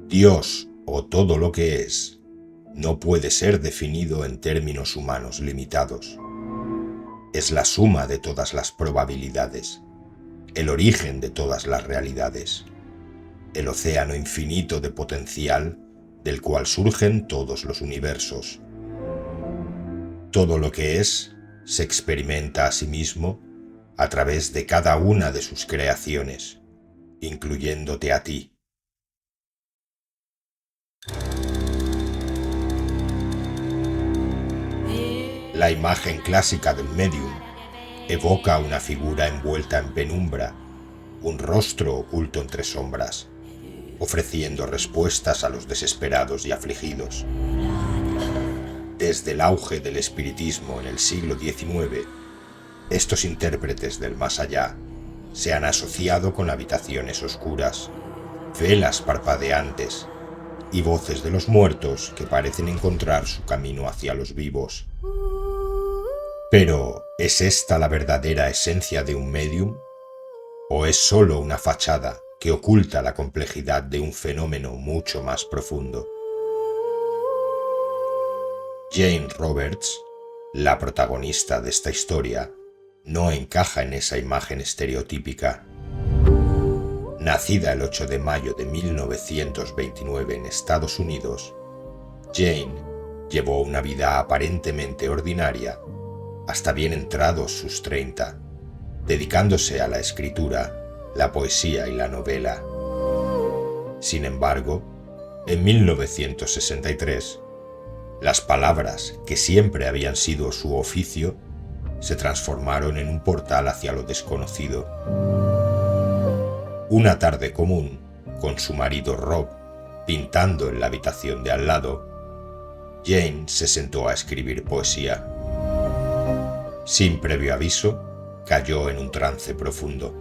Dios, o todo lo que es, no puede ser definido en términos humanos limitados. Es la suma de todas las probabilidades, el origen de todas las realidades, el océano infinito de potencial del cual surgen todos los universos. Todo lo que es se experimenta a sí mismo a través de cada una de sus creaciones, incluyéndote a ti. La imagen clásica del medium evoca una figura envuelta en penumbra, un rostro oculto entre sombras, ofreciendo respuestas a los desesperados y afligidos. Desde el auge del espiritismo en el siglo XIX, estos intérpretes del más allá se han asociado con habitaciones oscuras, velas parpadeantes y voces de los muertos que parecen encontrar su camino hacia los vivos. Pero, ¿es esta la verdadera esencia de un medium? ¿O es solo una fachada que oculta la complejidad de un fenómeno mucho más profundo? Jane Roberts, la protagonista de esta historia, no encaja en esa imagen estereotípica. Nacida el 8 de mayo de 1929 en Estados Unidos, Jane llevó una vida aparentemente ordinaria hasta bien entrados sus 30, dedicándose a la escritura, la poesía y la novela. Sin embargo, en 1963, las palabras que siempre habían sido su oficio se transformaron en un portal hacia lo desconocido. Una tarde común, con su marido Rob pintando en la habitación de al lado, Jane se sentó a escribir poesía. Sin previo aviso, cayó en un trance profundo.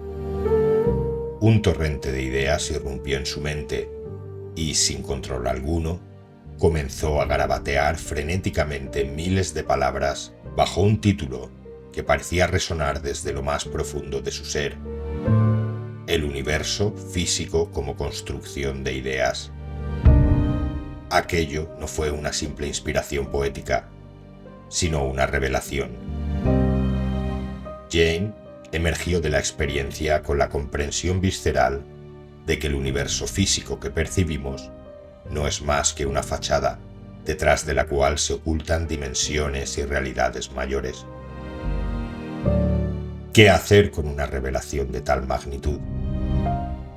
Un torrente de ideas irrumpió en su mente y, sin control alguno, comenzó a garabatear frenéticamente miles de palabras bajo un título que parecía resonar desde lo más profundo de su ser: el universo físico como construcción de ideas. Aquello no fue una simple inspiración poética, sino una revelación. Jane emergió de la experiencia con la comprensión visceral de que el universo físico que percibimos no es más que una fachada, detrás de la cual se ocultan dimensiones y realidades mayores. ¿Qué hacer con una revelación de tal magnitud?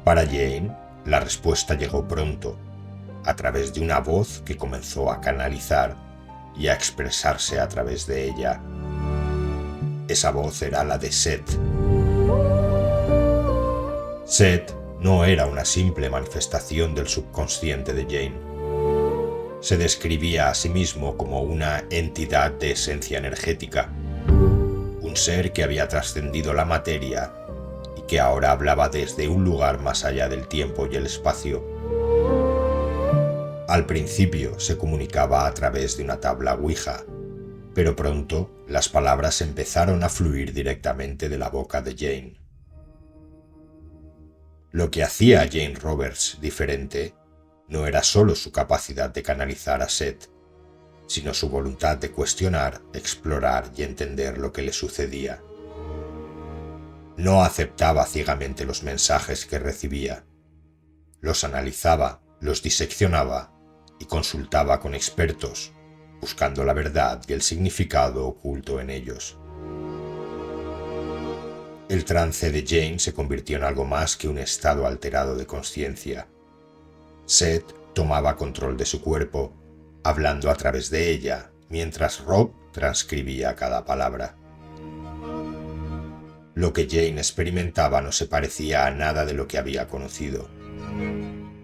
Para Jane, la respuesta llegó pronto, a través de una voz que comenzó a canalizar y a expresarse a través de ella. Esa voz era la de Set. Set no era una simple manifestación del subconsciente de Jane. Se describía a sí mismo como una entidad de esencia energética, un ser que había trascendido la materia y que ahora hablaba desde un lugar más allá del tiempo y el espacio. Al principio se comunicaba a través de una tabla Ouija, pero pronto las palabras empezaron a fluir directamente de la boca de Jane. Lo que hacía a Jane Roberts diferente no era solo su capacidad de canalizar a Set, sino su voluntad de cuestionar, explorar y entender lo que le sucedía. No aceptaba ciegamente los mensajes que recibía. Los analizaba, los diseccionaba y consultaba con expertos, buscando la verdad y el significado oculto en ellos. El trance de Jane se convirtió en algo más que un estado alterado de conciencia. Set tomaba control de su cuerpo, hablando a través de ella, mientras Rob transcribía cada palabra. Lo que Jane experimentaba no se parecía a nada de lo que había conocido.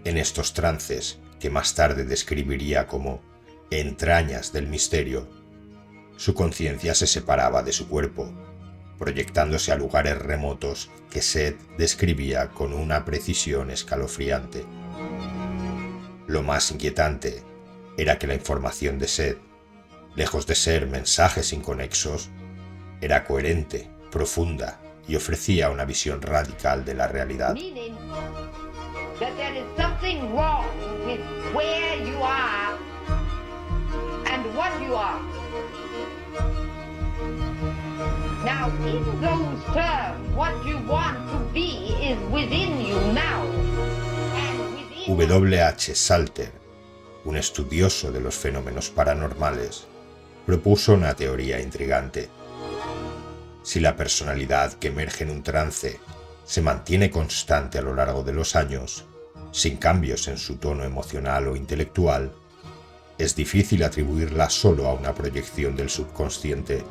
En estos trances, que más tarde describiría como entrañas del misterio, su conciencia se separaba de su cuerpo, proyectándose a lugares remotos que Set describía con una precisión escalofriante. Lo más inquietante era que la información de Set, lejos de ser mensajes inconexos, era coherente, profunda y ofrecía una visión radical de la realidad. that there is something wrong with where you are and what you are. Now, in those terms, what you want to be is within you now. And within W. H. Salter, un estudioso de los fenómenos paranormales, propuso una teoría intrigante. Si la personalidad que emerge en un trance se mantiene constante a lo largo de los años, sin cambios en su tono emocional o intelectual, es difícil atribuirla solo a una proyección del subconsciente.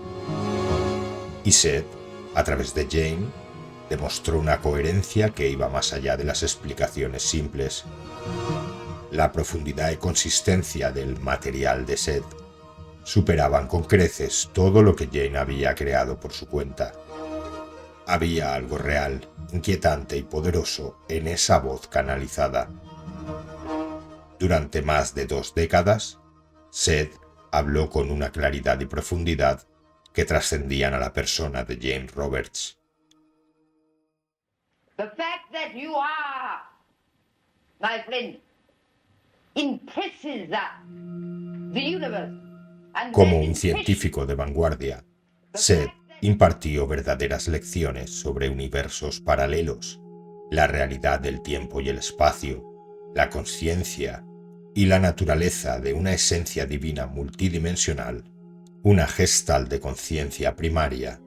Y Seth, a través de Jane, demostró una coherencia que iba más allá de las explicaciones simples. La profundidad y consistencia del material de Seth superaban con creces todo lo que Jane había creado por su cuenta. Había algo real, inquietante y poderoso en esa voz canalizada. Durante más de 2 décadas, Seth habló con una claridad y profundidad que trascendían a la persona de Jane Roberts. the fact that you are, my friend, impresses the universe. And Como that un impression- científico de vanguardia, Seth impartió verdaderas lecciones sobre universos paralelos, la realidad del tiempo y el espacio, la conciencia y la naturaleza de una esencia divina multidimensional, una gestal de conciencia primaria,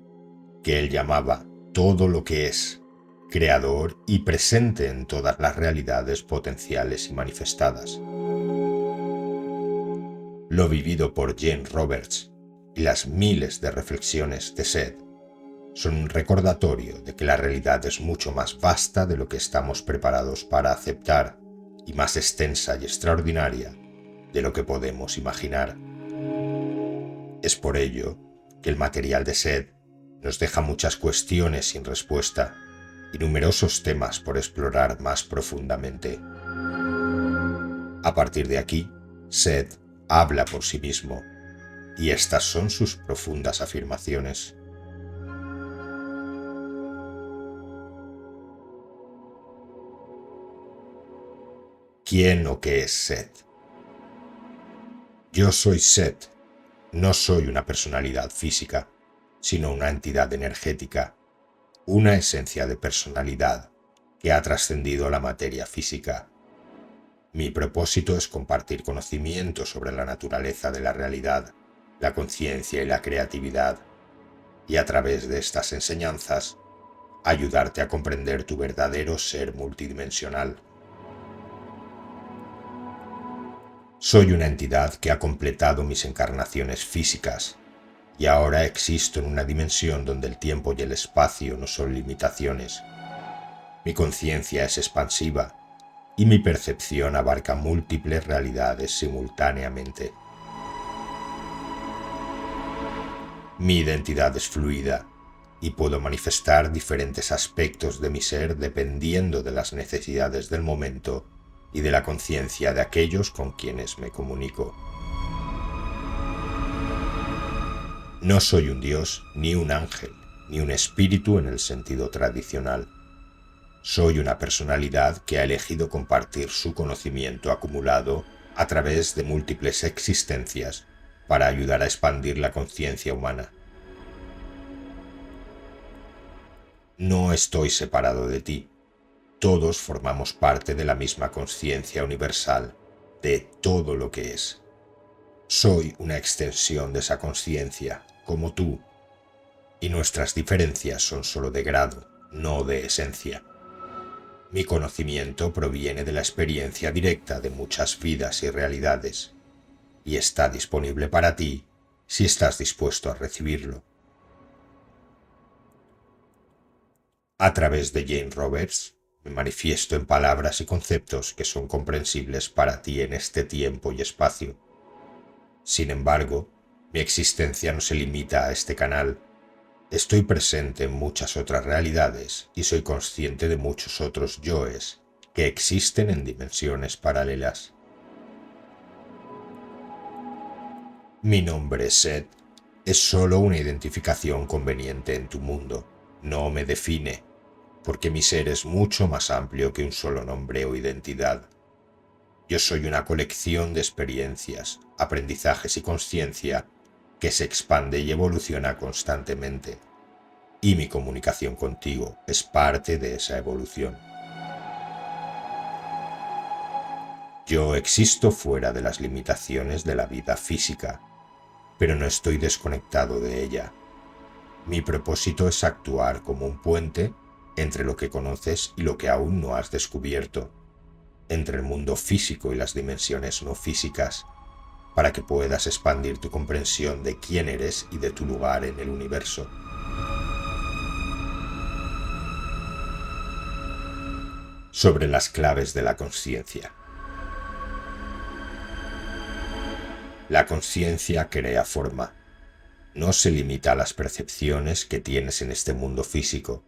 que él llamaba todo lo que es, creador y presente en todas las realidades potenciales y manifestadas. Lo vivido por Jane Roberts y las miles de reflexiones de Seth son un recordatorio de que la realidad es mucho más vasta de lo que estamos preparados para aceptar y más extensa y extraordinaria de lo que podemos imaginar. Es por ello que el material de Seth nos deja muchas cuestiones sin respuesta y numerosos temas por explorar más profundamente. A partir de aquí, Seth habla por sí mismo, y estas son sus profundas afirmaciones. ¿Quién o qué es Seth? Yo soy Seth. No soy una personalidad física, sino una entidad energética, una esencia de personalidad que ha trascendido la materia física. Mi propósito es compartir conocimiento sobre la naturaleza de la realidad, la conciencia y la creatividad, y a través de estas enseñanzas, ayudarte a comprender tu verdadero ser multidimensional. Soy una entidad que ha completado mis encarnaciones físicas, y ahora existo en una dimensión donde el tiempo y el espacio no son limitaciones. Mi conciencia es expansiva, y mi percepción abarca múltiples realidades simultáneamente. Mi identidad es fluida y puedo manifestar diferentes aspectos de mi ser dependiendo de las necesidades del momento y de la conciencia de aquellos con quienes me comunico. No soy un dios, ni un ángel, ni un espíritu en el sentido tradicional. Soy una personalidad que ha elegido compartir su conocimiento acumulado a través de múltiples existencias para ayudar a expandir la conciencia humana. No estoy separado de ti. Todos formamos parte de la misma conciencia universal, de todo lo que es. Soy una extensión de esa conciencia, como tú, y nuestras diferencias son solo de grado, no de esencia. Mi conocimiento proviene de la experiencia directa de muchas vidas y realidades, y está disponible para ti si estás dispuesto a recibirlo. A través de Jane Roberts, me manifiesto en palabras y conceptos que son comprensibles para ti en este tiempo y espacio. Sin embargo, mi existencia no se limita a este canal. Estoy presente en muchas otras realidades y soy consciente de muchos otros yoes que existen en dimensiones paralelas. Mi nombre, Seth, es solo una identificación conveniente en tu mundo. No me define. porque mi ser es mucho más amplio que un solo nombre o identidad. Yo soy una colección de experiencias, aprendizajes y conciencia que se expande y evoluciona constantemente, y mi comunicación contigo es parte de esa evolución. Yo existo fuera de las limitaciones de la vida física, pero no estoy desconectado de ella. Mi propósito es actuar como un puente entre lo que conoces y lo que aún no has descubierto, entre el mundo físico y las dimensiones no físicas, para que puedas expandir tu comprensión de quién eres y de tu lugar en el universo. Sobre las claves de la consciencia. La consciencia crea forma. No se limita a las percepciones que tienes en este mundo físico,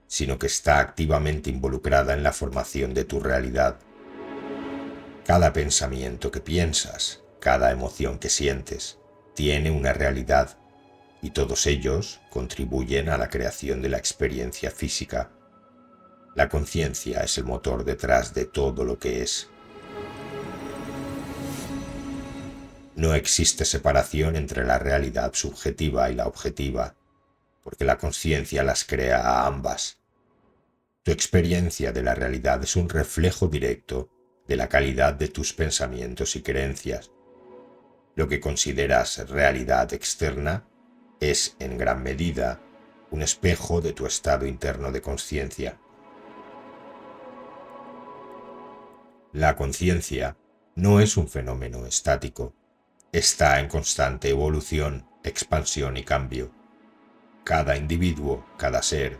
sino que está activamente involucrada en la formación de tu realidad. Cada pensamiento que piensas, cada emoción que sientes, tiene una realidad, y todos ellos contribuyen a la creación de la experiencia física. La conciencia es el motor detrás de todo lo que es. No existe separación entre la realidad subjetiva y la objetiva, porque la conciencia las crea a ambas. Tu experiencia de la realidad es un reflejo directo de la calidad de tus pensamientos y creencias. Lo que consideras realidad externa es, en gran medida, un espejo de tu estado interno de conciencia. La conciencia no es un fenómeno estático. Está en constante evolución, expansión y cambio. Cada individuo, cada ser,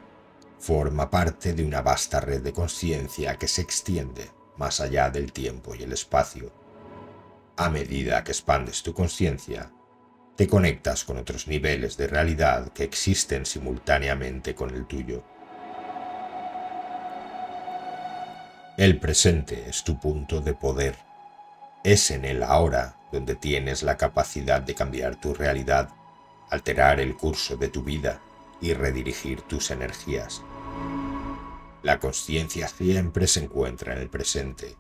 forma parte de una vasta red de conciencia que se extiende más allá del tiempo y el espacio. A medida que expandes tu conciencia, te conectas con otros niveles de realidad que existen simultáneamente con el tuyo. El presente es tu punto de poder. Es en el ahora donde tienes la capacidad de cambiar tu realidad, alterar el curso de tu vida y redirigir tus energías. La consciencia siempre se encuentra en el presente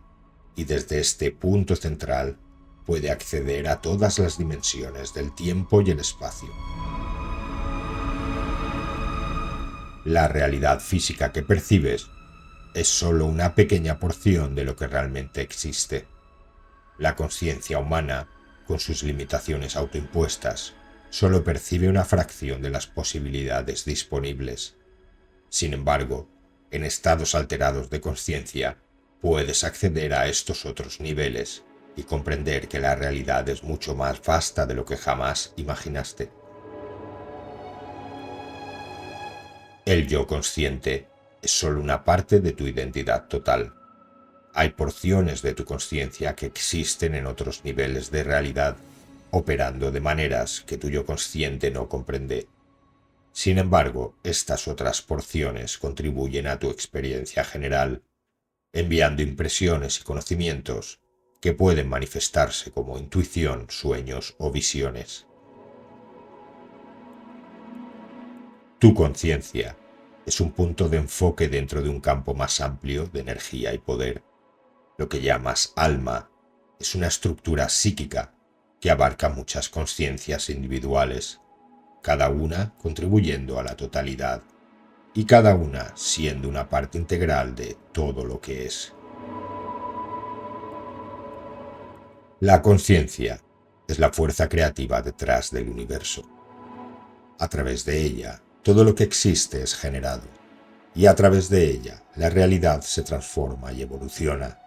y desde este punto central puede acceder a todas las dimensiones del tiempo y el espacio. La realidad física que percibes es solo una pequeña porción de lo que realmente existe. La conciencia humana, con sus limitaciones autoimpuestas, solo percibe una fracción de las posibilidades disponibles. Sin embargo, en estados alterados de conciencia, puedes acceder a estos otros niveles y comprender que la realidad es mucho más vasta de lo que jamás imaginaste. El yo consciente es solo una parte de tu identidad total. Hay porciones de tu conciencia que existen en otros niveles de realidad, operando de maneras que tu yo consciente no comprende. Sin embargo, estas otras porciones contribuyen a tu experiencia general, enviando impresiones y conocimientos que pueden manifestarse como intuición, sueños o visiones. Tu conciencia es un punto de enfoque dentro de un campo más amplio de energía y poder. Lo que llamas alma es una estructura psíquica que abarca muchas conciencias individuales, cada una contribuyendo a la totalidad y cada una siendo una parte integral de todo lo que es. La conciencia es la fuerza creativa detrás del universo. A través de ella, todo lo que existe es generado, y a través de ella, la realidad se transforma y evoluciona.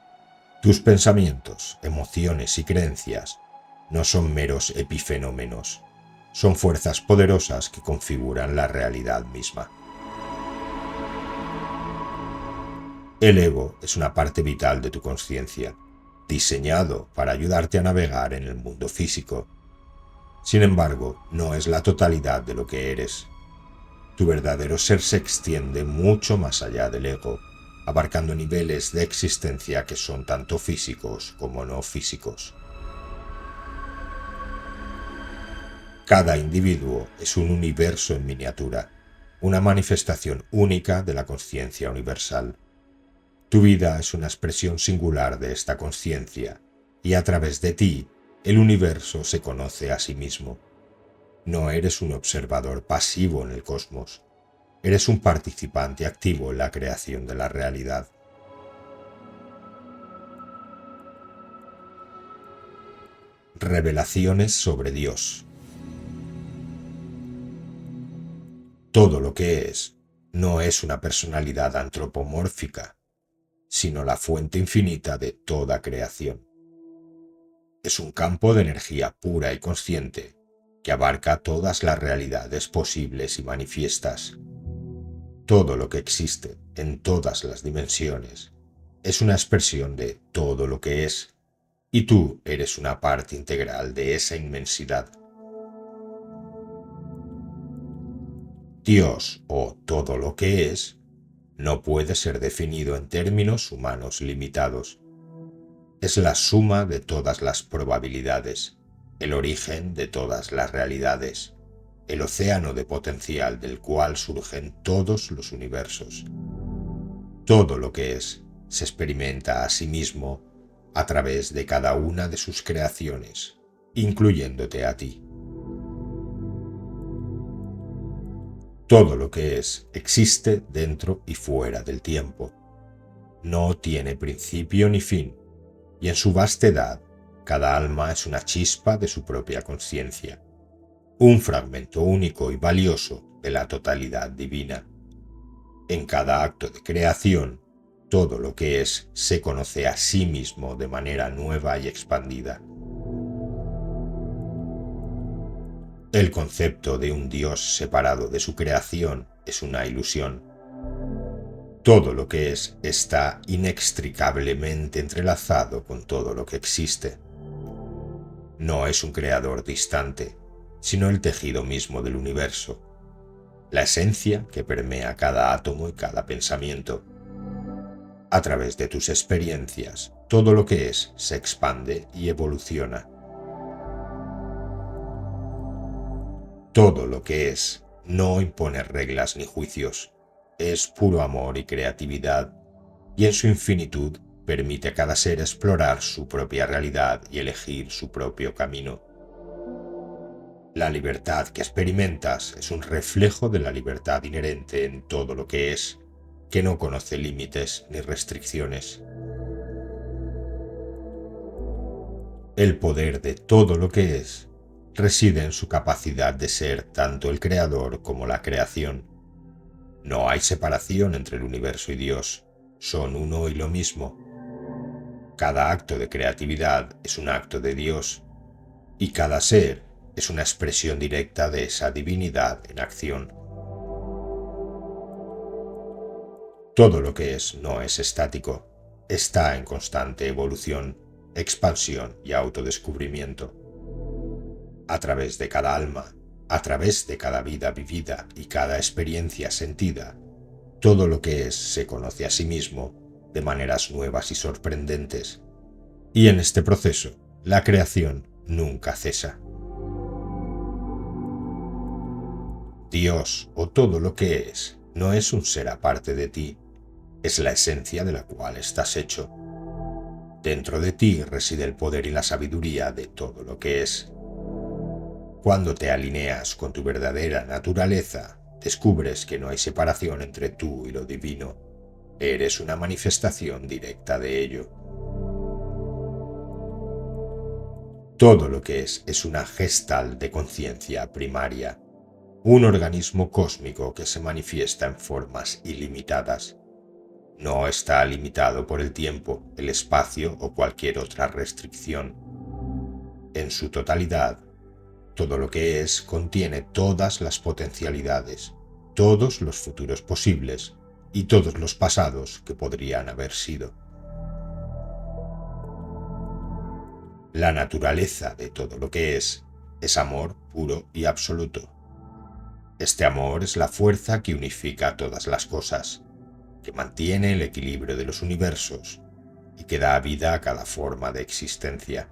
Tus pensamientos, emociones y creencias no son meros epifenómenos, son fuerzas poderosas que configuran la realidad misma. El ego es una parte vital de tu conciencia, diseñado para ayudarte a navegar en el mundo físico. Sin embargo, no es la totalidad de lo que eres. Tu verdadero ser se extiende mucho más allá del ego, abarcando niveles de existencia que son tanto físicos como no físicos. Cada individuo es un universo en miniatura, una manifestación única de la conciencia universal. Tu vida es una expresión singular de esta conciencia, y a través de ti, el universo se conoce a sí mismo. No eres un observador pasivo en el cosmos, eres un participante activo en la creación de la realidad. Revelaciones sobre Dios. Todo lo que es no es una personalidad antropomórfica, sino la fuente infinita de toda creación. Es un campo de energía pura y consciente que abarca todas las realidades posibles y manifiestas. Todo lo que existe en todas las dimensiones es una expresión de todo lo que es, y tú eres una parte integral de esa inmensidad. Dios, o todo lo que es, no puede ser definido en términos humanos limitados. Es la suma de todas las probabilidades, el origen de todas las realidades, el océano de potencial del cual surgen todos los universos. Todo lo que es se experimenta a sí mismo a través de cada una de sus creaciones, incluyéndote a ti. Todo lo que es existe dentro y fuera del tiempo. No tiene principio ni fin, y en su vastedad, cada alma es una chispa de su propia conciencia, un fragmento único y valioso de la totalidad divina. En cada acto de creación, todo lo que es se conoce a sí mismo de manera nueva y expandida. El concepto de un Dios separado de su creación es una ilusión. Todo lo que es está inextricablemente entrelazado con todo lo que existe. No es un creador distante, sino el tejido mismo del universo, la esencia que permea cada átomo y cada pensamiento. A través de tus experiencias, todo lo que es se expande y evoluciona. Todo lo que es no impone reglas ni juicios, es puro amor y creatividad, y en su infinitud permite a cada ser explorar su propia realidad y elegir su propio camino. La libertad que experimentas es un reflejo de la libertad inherente en todo lo que es, que no conoce límites ni restricciones. El poder de todo lo que es reside en su capacidad de ser tanto el creador como la creación. No hay separación entre el universo y Dios, son uno y lo mismo. Cada acto de creatividad es un acto de Dios, y cada ser es una expresión directa de esa divinidad en acción. Todo lo que es no es estático, está en constante evolución, expansión y autodescubrimiento. A través de cada alma, a través de cada vida vivida y cada experiencia sentida, todo lo que es se conoce a sí mismo de maneras nuevas y sorprendentes. Y en este proceso, la creación nunca cesa. Dios, o todo lo que es, no es un ser aparte de ti, es la esencia de la cual estás hecho. Dentro de ti reside el poder y la sabiduría de todo lo que es. Cuando te alineas con tu verdadera naturaleza, descubres que no hay separación entre tú y lo divino. Eres una manifestación directa de ello. Todo lo que es una gestalt de conciencia primaria, un organismo cósmico que se manifiesta en formas ilimitadas. No está limitado por el tiempo, el espacio o cualquier otra restricción. En su totalidad, todo lo que es contiene todas las potencialidades, todos los futuros posibles y todos los pasados que podrían haber sido. La naturaleza de todo lo que es amor puro y absoluto. Este amor es la fuerza que unifica todas las cosas, que mantiene el equilibrio de los universos y que da vida a cada forma de existencia.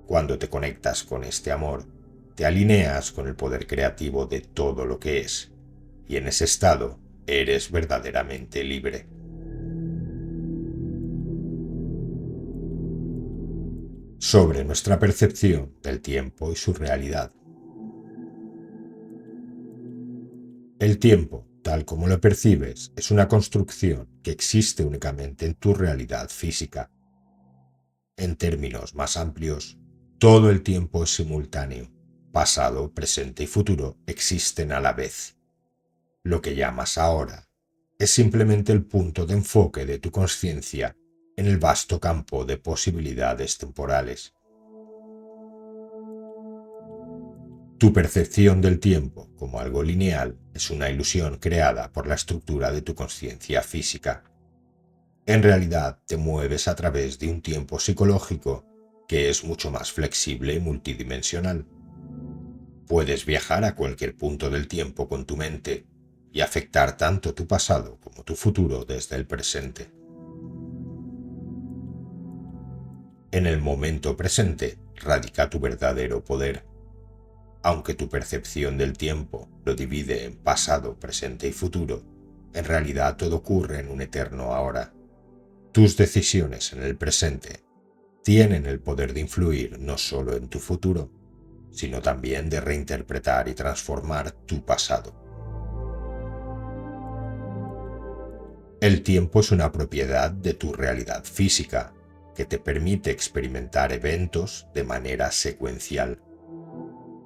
Cuando te conectas con este amor, te alineas con el poder creativo de todo lo que es, y en ese estado eres verdaderamente libre. Sobre nuestra percepción del tiempo y su realidad. El tiempo, tal como lo percibes, es una construcción que existe únicamente en tu realidad física. En términos más amplios, todo el tiempo es simultáneo. Pasado, presente y futuro existen a la vez. Lo que llamas ahora es simplemente el punto de enfoque de tu conciencia en el vasto campo de posibilidades temporales. Tu percepción del tiempo como algo lineal es una ilusión creada por la estructura de tu conciencia física. En realidad te mueves a través de un tiempo psicológico que es mucho más flexible y multidimensional. Puedes viajar a cualquier punto del tiempo con tu mente y afectar tanto tu pasado como tu futuro desde el presente. En el momento presente radica tu verdadero poder. Aunque tu percepción del tiempo lo divide en pasado, presente y futuro, en realidad todo ocurre en un eterno ahora. Tus decisiones en el presente tienen el poder de influir no solo en tu futuro, sino también de reinterpretar y transformar tu pasado. El tiempo es una propiedad de tu realidad física que te permite experimentar eventos de manera secuencial.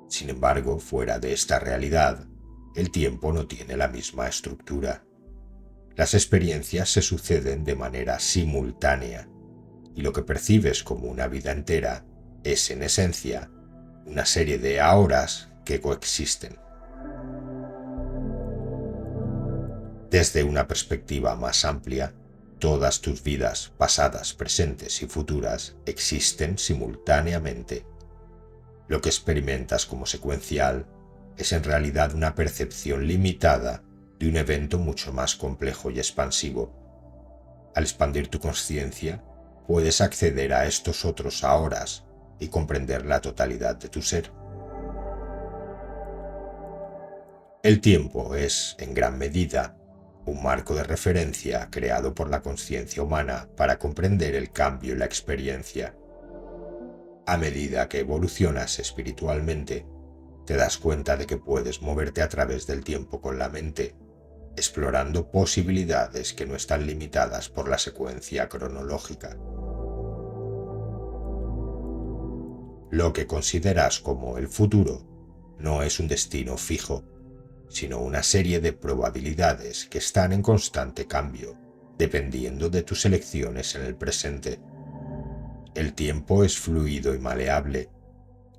Sin embargo, fuera de esta realidad, el tiempo no tiene la misma estructura. Las experiencias se suceden de manera simultánea, y lo que percibes como una vida entera es, en esencia, una serie de ahoras que coexisten. Desde una perspectiva más amplia, todas tus vidas, pasadas, presentes y futuras, existen simultáneamente. Lo que experimentas como secuencial es en realidad una percepción limitada de un evento mucho más complejo y expansivo. Al expandir tu conciencia, puedes acceder a estos otros ahoras y comprender la totalidad de tu ser. El tiempo es, en gran medida, un marco de referencia creado por la conciencia humana para comprender el cambio y la experiencia. A medida que evolucionas espiritualmente, te das cuenta de que puedes moverte a través del tiempo con la mente, explorando posibilidades que no están limitadas por la secuencia cronológica. Lo que consideras como el futuro no es un destino fijo, sino una serie de probabilidades que están en constante cambio, dependiendo de tus elecciones en el presente. El tiempo es fluido y maleable,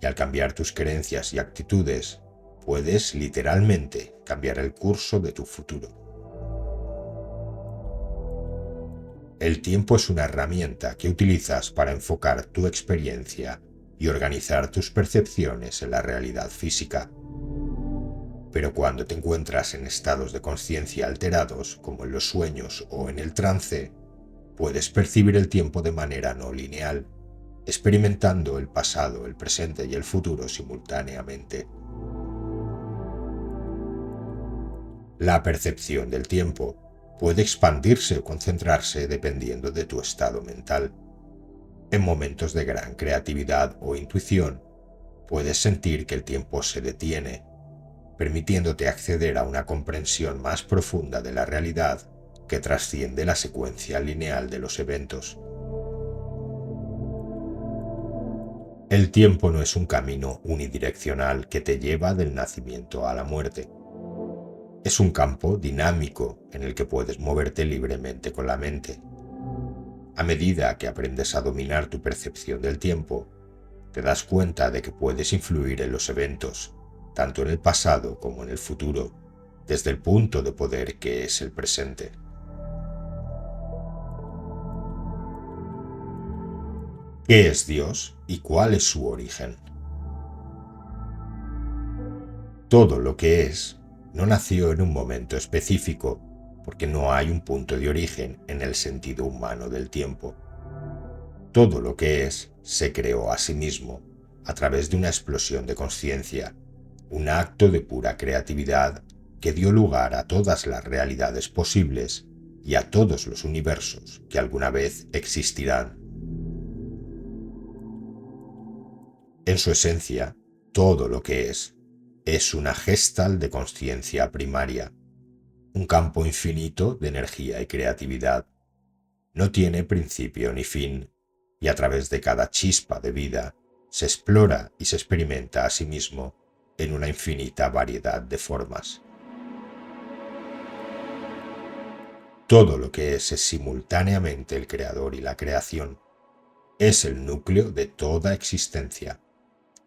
y al cambiar tus creencias y actitudes, puedes literalmente cambiar el curso de tu futuro. El tiempo es una herramienta que utilizas para enfocar tu experiencia y organizar tus percepciones en la realidad física. Pero cuando te encuentras en estados de conciencia alterados, como en los sueños o en el trance, puedes percibir el tiempo de manera no lineal, experimentando el pasado, el presente y el futuro simultáneamente. La percepción del tiempo puede expandirse o concentrarse dependiendo de tu estado mental. En momentos de gran creatividad o intuición, puedes sentir que el tiempo se detiene, permitiéndote acceder a una comprensión más profunda de la realidad que trasciende la secuencia lineal de los eventos. El tiempo no es un camino unidireccional que te lleva del nacimiento a la muerte. Es un campo dinámico en el que puedes moverte libremente con la mente. A medida que aprendes a dominar tu percepción del tiempo, te das cuenta de que puedes influir en los eventos, tanto en el pasado como en el futuro, desde el punto de poder que es el presente. ¿Qué es Dios y cuál es su origen? Todo lo que es no nació en un momento específico, porque no hay un punto de origen en el sentido humano del tiempo. Todo lo que es se creó a sí mismo a través de una explosión de conciencia, un acto de pura creatividad que dio lugar a todas las realidades posibles y a todos los universos que alguna vez existirán. En su esencia, todo lo que es una gestalt de consciencia primaria, un campo infinito de energía y creatividad. No tiene principio ni fin, y a través de cada chispa de vida se explora y se experimenta a sí mismo en una infinita variedad de formas. Todo lo que es simultáneamente el creador y la creación. Es el núcleo de toda existencia,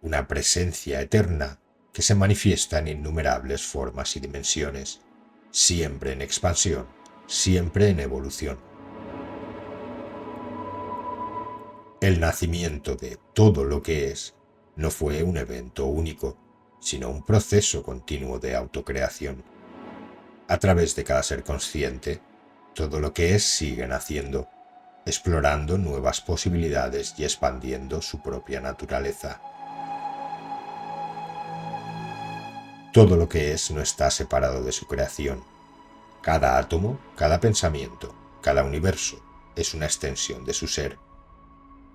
una presencia eterna que se manifiesta en innumerables formas y dimensiones, siempre en expansión, siempre en evolución. El nacimiento de todo lo que es no fue un evento único, sino un proceso continuo de autocreación. A través de cada ser consciente, todo lo que es sigue naciendo, explorando nuevas posibilidades y expandiendo su propia naturaleza. Todo lo que es no está separado de su creación. Cada átomo, cada pensamiento, cada universo es una extensión de su ser.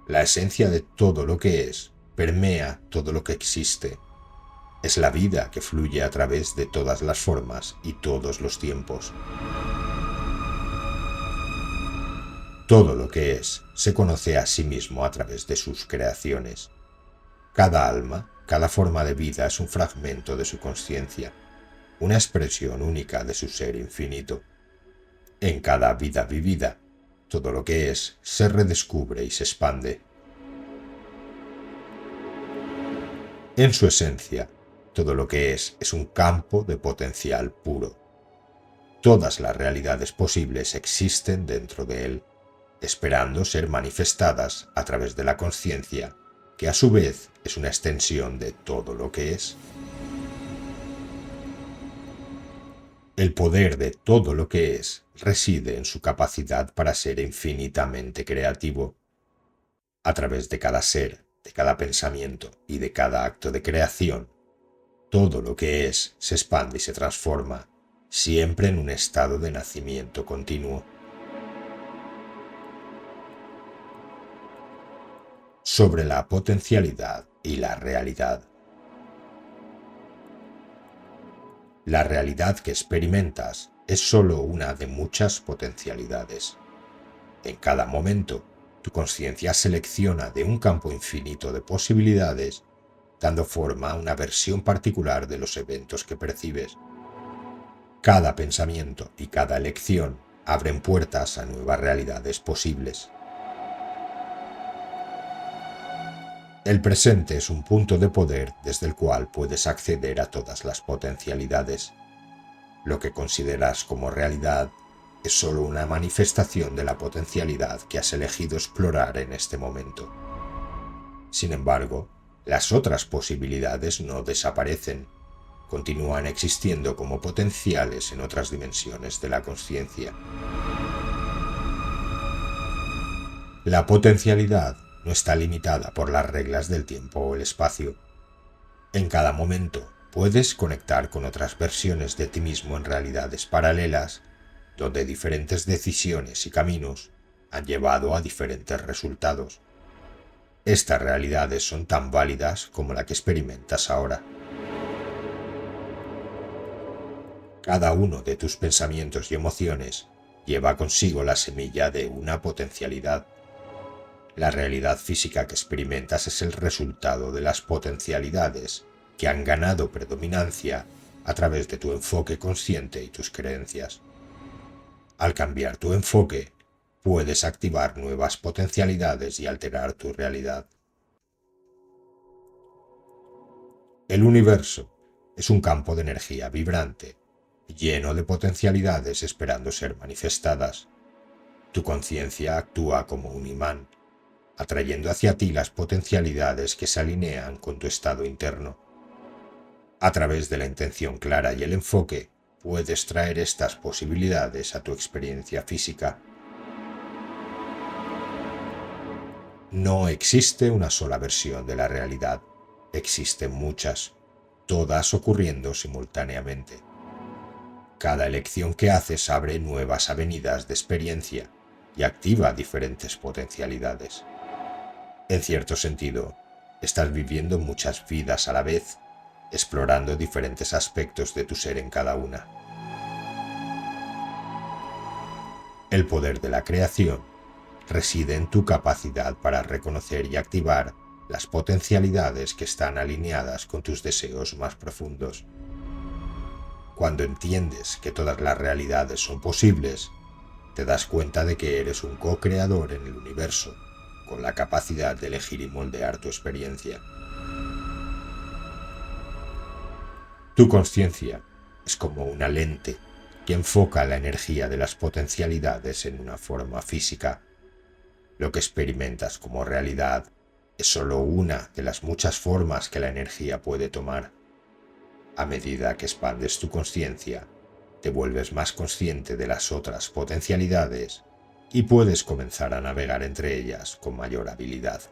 La esencia de todo lo que es permea todo lo que existe. Es la vida que fluye a través de todas las formas y todos los tiempos. Todo lo que es se conoce a sí mismo a través de sus creaciones. Cada alma, cada forma de vida es un fragmento de su consciencia, una expresión única de su ser infinito. En cada vida vivida, todo lo que es se redescubre y se expande. En su esencia, todo lo que es un campo de potencial puro. Todas las realidades posibles existen dentro de él, esperando ser manifestadas a través de la consciencia, que a su vez es una extensión de todo lo que es. El poder de todo lo que es reside en su capacidad para ser infinitamente creativo. A través de cada ser, de cada pensamiento y de cada acto de creación, todo lo que es se expande y se transforma, siempre en un estado de nacimiento continuo. Sobre la potencialidad y la realidad. La realidad que experimentas es solo una de muchas potencialidades. En cada momento, tu conciencia selecciona de un campo infinito de posibilidades, dando forma a una versión particular de los eventos que percibes. Cada pensamiento y cada elección abren puertas a nuevas realidades posibles. El presente es un punto de poder desde el cual puedes acceder a todas las potencialidades. Lo que consideras como realidad es solo una manifestación de la potencialidad que has elegido explorar en este momento. Sin embargo, las otras posibilidades no desaparecen, continúan existiendo como potenciales en otras dimensiones de la consciencia. La potencialidad no está limitada por las reglas del tiempo o el espacio. En cada momento puedes conectar con otras versiones de ti mismo en realidades paralelas, donde diferentes decisiones y caminos han llevado a diferentes resultados. Estas realidades son tan válidas como la que experimentas ahora. Cada uno de tus pensamientos y emociones lleva consigo la semilla de una potencialidad. La realidad física que experimentas es el resultado de las potencialidades que han ganado predominancia a través de tu enfoque consciente y tus creencias. Al cambiar tu enfoque, puedes activar nuevas potencialidades y alterar tu realidad. El universo es un campo de energía vibrante, lleno de potencialidades esperando ser manifestadas. Tu conciencia actúa como un imán, atrayendo hacia ti las potencialidades que se alinean con tu estado interno. A través de la intención clara y el enfoque, puedes traer estas posibilidades a tu experiencia física. No existe una sola versión de la realidad, existen muchas, todas ocurriendo simultáneamente. Cada elección que haces abre nuevas avenidas de experiencia y activa diferentes potencialidades. En cierto sentido, estás viviendo muchas vidas a la vez, explorando diferentes aspectos de tu ser en cada una. El poder de la creación reside en tu capacidad para reconocer y activar las potencialidades que están alineadas con tus deseos más profundos. Cuando entiendes que todas las realidades son posibles, te das cuenta de que eres un co-creador en el universo, con la capacidad de elegir y moldear tu experiencia. Tu consciencia es como una lente que enfoca la energía de las potencialidades en una forma física. Lo que experimentas como realidad es solo una de las muchas formas que la energía puede tomar. A medida que expandes tu consciencia, te vuelves más consciente de las otras potencialidades y puedes comenzar a navegar entre ellas con mayor habilidad.